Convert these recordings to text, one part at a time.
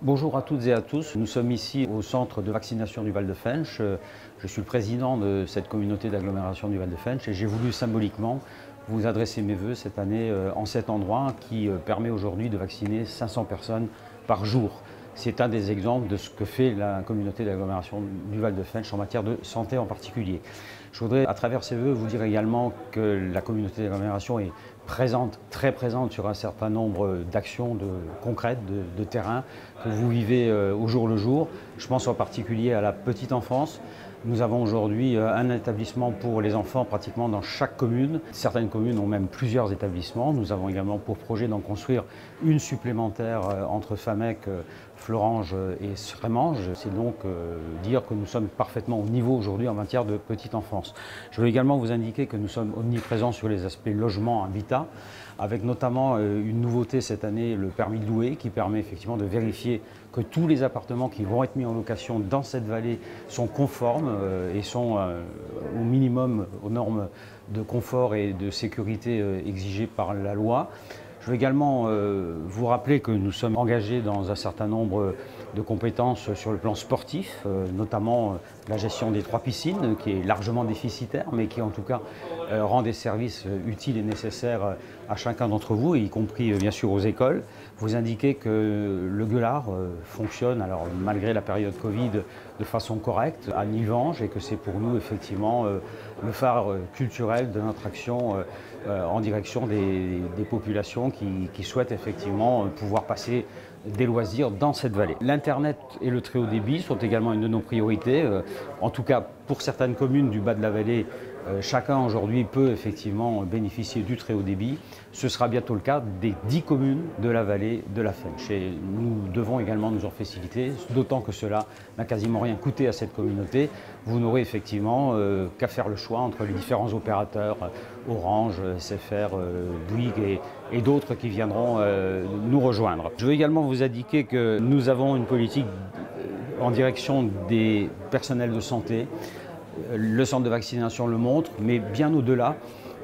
Bonjour à toutes et à tous, nous sommes ici au centre de vaccination du Val-de-Fensch. Je suis le président de cette communauté d'agglomération du Val-de-Fensch et j'ai voulu symboliquement vous adresser mes vœux cette année en cet endroit qui permet aujourd'hui de vacciner 500 personnes par jour. C'est un des exemples de ce que fait la communauté d'agglomération du Val-de-Fensch en matière de santé en particulier. Je voudrais à travers ces vœux vous dire également que la communauté d'agglomération est présente, très présente sur un certain nombre d'actions concrètes, de terrain que vous vivez au jour le jour. Je pense en particulier à la petite enfance. Nous avons aujourd'hui un établissement pour les enfants pratiquement dans chaque commune. Certaines communes ont même plusieurs établissements. Nous avons également pour projet d'en construire une supplémentaire entre Famec, Florange et Srémange. C'est donc dire que nous sommes parfaitement au niveau aujourd'hui en matière de petite enfance. Je veux également vous indiquer que nous sommes omniprésents sur les aspects logement, habitat, avec notamment une nouveauté cette année, le permis de louer, qui permet effectivement de vérifier que tous les appartements qui vont être mis en location dans cette vallée sont conformes et sont au minimum aux normes de confort et de sécurité exigées par la loi. Je veux également vous rappeler que nous sommes engagés dans un certain nombre de compétences sur le plan sportif, notamment la gestion des 3 piscines, qui est largement déficitaire, mais qui en tout cas rend des services utiles et nécessaires à chacun d'entre vous, y compris bien sûr aux écoles. Vous indiquez que le Gueulard fonctionne, alors malgré la période Covid, de façon correcte à Nilvange, et que c'est pour nous effectivement le phare culturel de notre action en direction des populations qui souhaitent effectivement pouvoir passer des loisirs dans cette vallée. L'Internet et le très haut débit sont également une de nos priorités. En tout cas, pour certaines communes du bas de la vallée, chacun aujourd'hui peut effectivement bénéficier du très haut débit. Ce sera bientôt le cas des 10 communes de la vallée de la Fensch. Et nous devons également nous en féliciter, d'autant que cela n'a quasiment rien coûté à cette communauté. Vous n'aurez effectivement qu'à faire le choix entre les différents opérateurs, Orange, SFR, Bouygues et d'autres qui viendront nous rejoindre. Je veux également vous indiquer que nous avons une politique en direction des personnels de santé. Le centre de vaccination le montre, mais bien au-delà,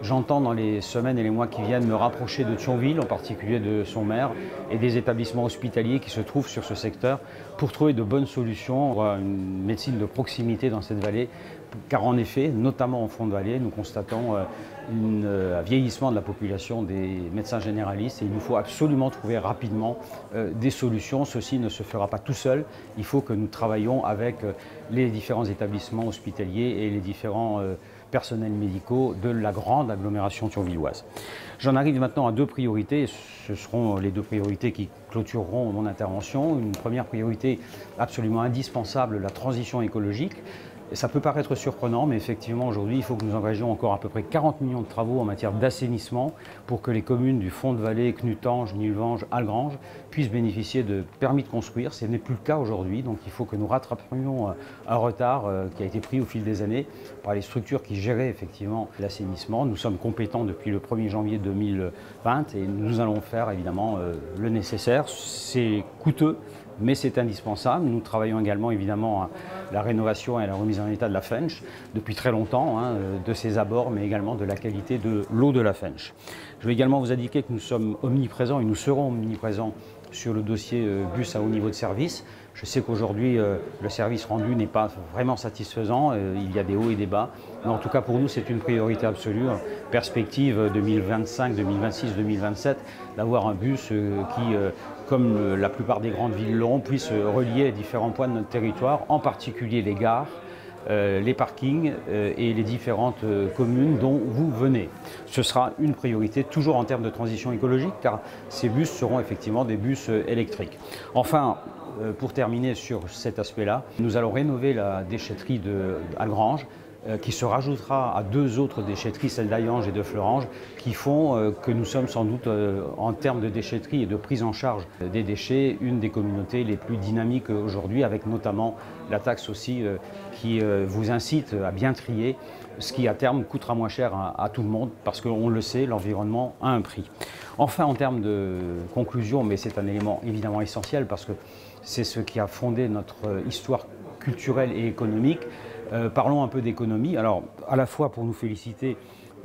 j'entends dans les semaines et les mois qui viennent me rapprocher de Thionville, en particulier de son maire, et des établissements hospitaliers qui se trouvent sur ce secteur pour trouver de bonnes solutions pour une médecine de proximité dans cette vallée. Car en effet, notamment en fond de vallée, nous constatons un vieillissement de la population des médecins généralistes et il nous faut absolument trouver rapidement des solutions. Ceci ne se fera pas tout seul. Il faut que nous travaillions avec les différents établissements hospitaliers et les différents personnels médicaux de la grande agglomération thionvilloise. J'en arrive maintenant à 2 priorités. Ce seront les 2 priorités qui clôtureront mon intervention. Une première priorité absolument indispensable, la transition écologique. Ça peut paraître surprenant, mais effectivement aujourd'hui il faut que nous engagions encore à peu près 40 millions de travaux en matière d'assainissement pour que les communes du fond de vallée, Knutange, Nilvange, Algrange puissent bénéficier de permis de construire. Ce n'est plus le cas aujourd'hui, donc il faut que nous rattrapions un retard qui a été pris au fil des années par les structures qui géraient effectivement l'assainissement. Nous sommes compétents depuis le 1er janvier 2020 et nous allons faire évidemment le nécessaire. C'est coûteux, mais c'est indispensable. Nous travaillons également évidemment à la rénovation et à la remise en état de la Fensch depuis très longtemps, de ses abords, mais également de la qualité de l'eau de la Fensch. Je vais également vous indiquer que nous sommes omniprésents et nous serons omniprésents sur le dossier bus à haut niveau de service. Je sais qu'aujourd'hui, le service rendu n'est pas vraiment satisfaisant, il y a des hauts et des bas, mais en tout cas pour nous c'est une priorité absolue, perspective 2025, 2026, 2027, d'avoir un bus qui, comme la plupart des grandes villes l'ont, puisse relier les différents points de notre territoire, en particulier les gares, les parkings et les différentes communes dont vous venez. Ce sera une priorité toujours en termes de transition écologique car ces bus seront effectivement des bus électriques. Enfin, pour terminer sur cet aspect-là, nous allons rénover la déchetterie d'Algrange qui se rajoutera à 2 autres déchetteries, celle d'Ayange et de Florange, qui font que nous sommes sans doute, en termes de déchetterie et de prise en charge des déchets, une des communautés les plus dynamiques aujourd'hui, avec notamment la taxe aussi qui vous incite à bien trier, ce qui à terme coûtera moins cher à tout le monde, parce qu'on le sait, l'environnement a un prix. Enfin, en termes de conclusion, mais c'est un élément évidemment essentiel, parce que c'est ce qui a fondé notre histoire culturelle et économique, parlons un peu d'économie. Alors, à la fois pour nous féliciter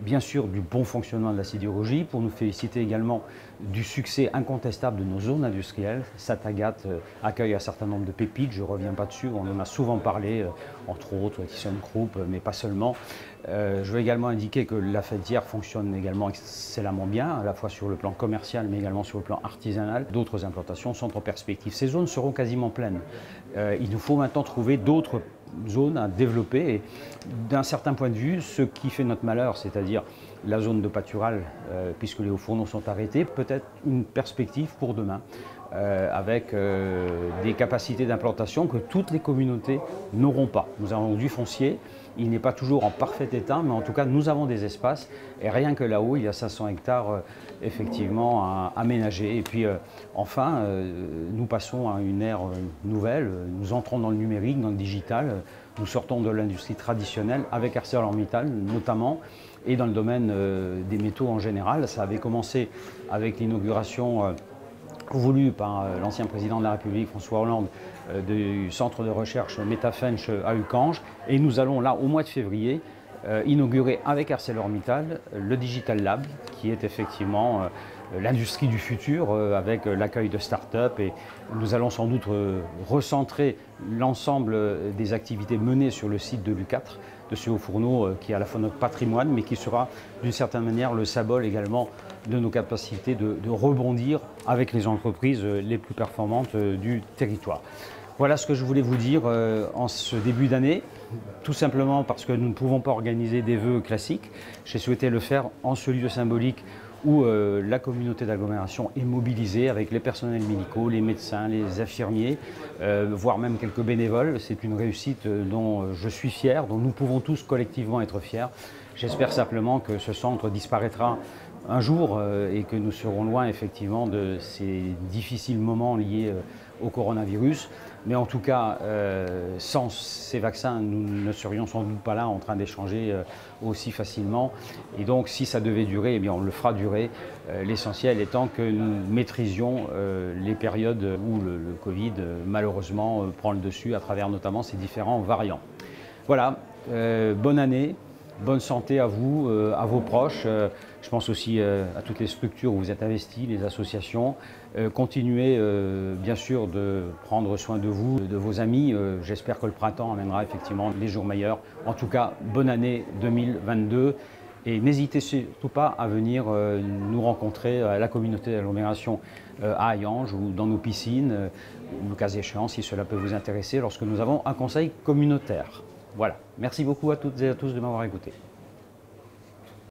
bien sûr du bon fonctionnement de la sidérurgie, pour nous féliciter également du succès incontestable de nos zones industrielles. Satagat accueille un certain nombre de pépites, je ne reviens pas dessus, on en a souvent parlé, entre autres ThyssenKrupp, mais pas seulement. Je veux également indiquer que la fêtière fonctionne également excellemment bien, à la fois sur le plan commercial, mais également sur le plan artisanal. D'autres implantations sont en perspective. Ces zones seront quasiment pleines. Il nous faut maintenant trouver d'autres zones à développer. Et d'un certain point de vue, ce qui fait notre malheur, c'est-à-dire la zone de pâturage, puisque les hauts fourneaux sont arrêtés, peut-être une perspective pour demain, avec des capacités d'implantation que toutes les communautés n'auront pas. Nous avons du foncier, il n'est pas toujours en parfait état, mais en tout cas nous avons des espaces, et rien que là-haut, il y a 500 hectares effectivement à aménager. Et puis enfin, nous passons à une ère nouvelle, nous entrons dans le numérique, dans le digital, nous sortons de l'industrie traditionnelle avec ArcelorMittal notamment, et dans le domaine des métaux en général. Ça avait commencé avec l'inauguration voulu par l'ancien président de la République, François Hollande, du centre de recherche Metafensch à Uckange. Et nous allons là, au mois de février, inaugurer avec ArcelorMittal le Digital Lab, qui est effectivement l'industrie du futur, avec l'accueil de start-up. Et nous allons sans doute recentrer l'ensemble des activités menées sur le site de l'U4, de ce haut fourneau qui est à la fois notre patrimoine, mais qui sera d'une certaine manière le symbole également de nos capacités de rebondir avec les entreprises les plus performantes du territoire. Voilà ce que je voulais vous dire en ce début d'année, tout simplement parce que nous ne pouvons pas organiser des vœux classiques. J'ai souhaité le faire en ce lieu symbolique où la communauté d'agglomération est mobilisée avec les personnels médicaux, les médecins, les infirmiers, voire même quelques bénévoles. C'est une réussite dont je suis fier, dont nous pouvons tous collectivement être fiers. J'espère simplement que ce centre disparaîtra un jour et que nous serons loin effectivement de ces difficiles moments liés au coronavirus. Mais en tout cas, sans ces vaccins, nous ne serions sans doute pas là en train d'échanger aussi facilement. Et donc, si ça devait durer, eh bien, on le fera durer. L'essentiel étant que nous maîtrisions les périodes où le Covid, malheureusement, prend le dessus à travers notamment ces différents variants. Voilà, bonne année. Bonne santé à vous, à vos proches. Je pense aussi à toutes les structures où vous êtes investis, les associations. Continuez bien sûr de prendre soin de vous, de vos amis. J'espère que le printemps amènera effectivement des jours meilleurs. En tout cas, bonne année 2022. Et n'hésitez surtout pas à venir nous rencontrer à la communauté d'agglomération à Hayange ou dans nos piscines, ou le cas échéant, si cela peut vous intéresser, lorsque nous avons un conseil communautaire. Voilà. Merci beaucoup à toutes et à tous de m'avoir écouté.